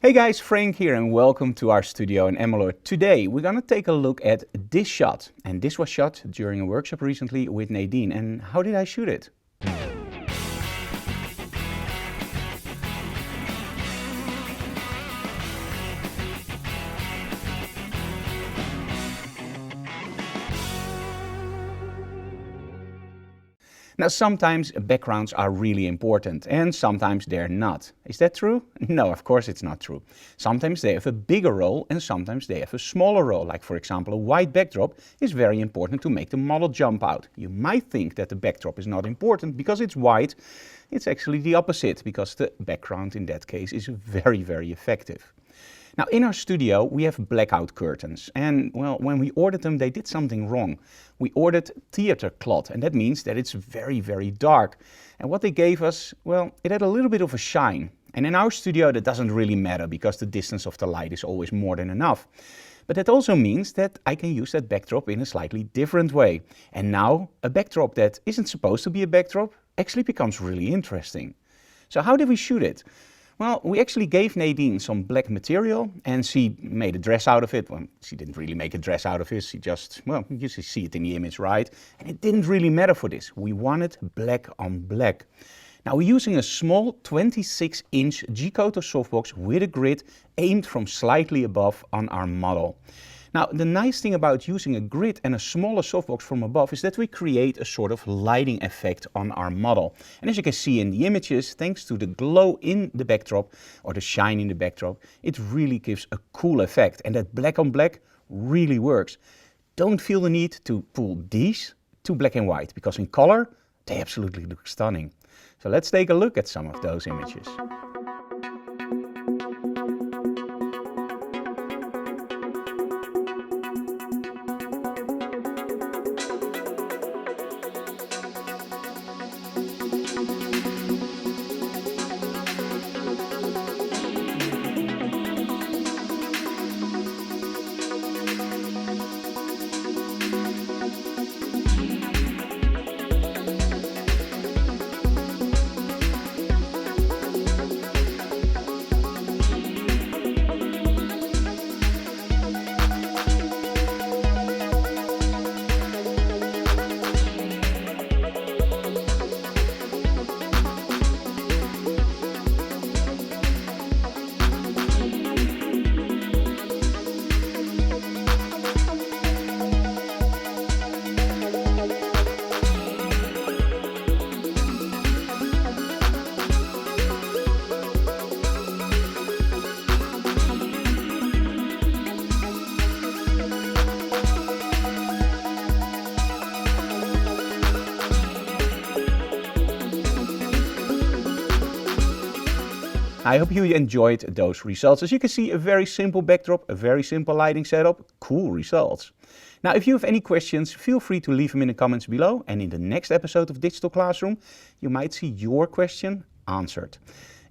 Hey guys, Frank here and welcome to our studio in Emmeloord. Today we're gonna take a look at this shot. And this was shot during a workshop recently with Nadine. And how did I shoot it? Now sometimes backgrounds are really important and sometimes they're not. Is that true? No, of course it's not true. Sometimes they have a bigger role and sometimes they have a smaller role. Like for example, a white backdrop is very important to make the model jump out. You might think that the backdrop is not important because it's white. It's actually the opposite, because the background in that case is very, very effective. Now in our studio we have blackout curtains and well, when we ordered them they did something wrong. We ordered theater cloth and that means that it's very, very dark. And what they gave us, well, it had a little bit of a shine. And in our studio that doesn't really matter because the distance of the light is always more than enough. But that also means that I can use that backdrop in a slightly different way. And now a backdrop that isn't supposed to be a backdrop actually becomes really interesting. So how did we shoot it? Well, we actually gave Nadine some black material and she made a dress out of it. Well, she didn't really make a dress out of it, she just, well, you see it in the image, right? And it didn't really matter for this. We wanted black on black. Now we're using a small 26-inch G-Coater softbox with a grid aimed from slightly above on our model. Now the nice thing about using a grid and a smaller softbox from above is that we create a sort of lighting effect on our model. And as you can see in the images, thanks to the glow in the backdrop or the shine in the backdrop, it really gives a cool effect. And that black on black really works. Don't feel the need to pull these to black and white because in color they absolutely look stunning. So let's take a look at some of those images. I hope you enjoyed those results. As you can see, a very simple backdrop, a very simple lighting setup, cool results. Now, if you have any questions, feel free to leave them in the comments below. And in the next episode of Digital Classroom, you might see your question answered.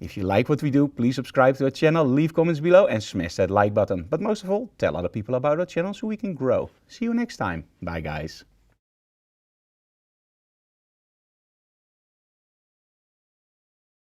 If you like what we do, please subscribe to our channel, leave comments below and smash that like button. But most of all, tell other people about our channel so we can grow. See you next time. Bye guys.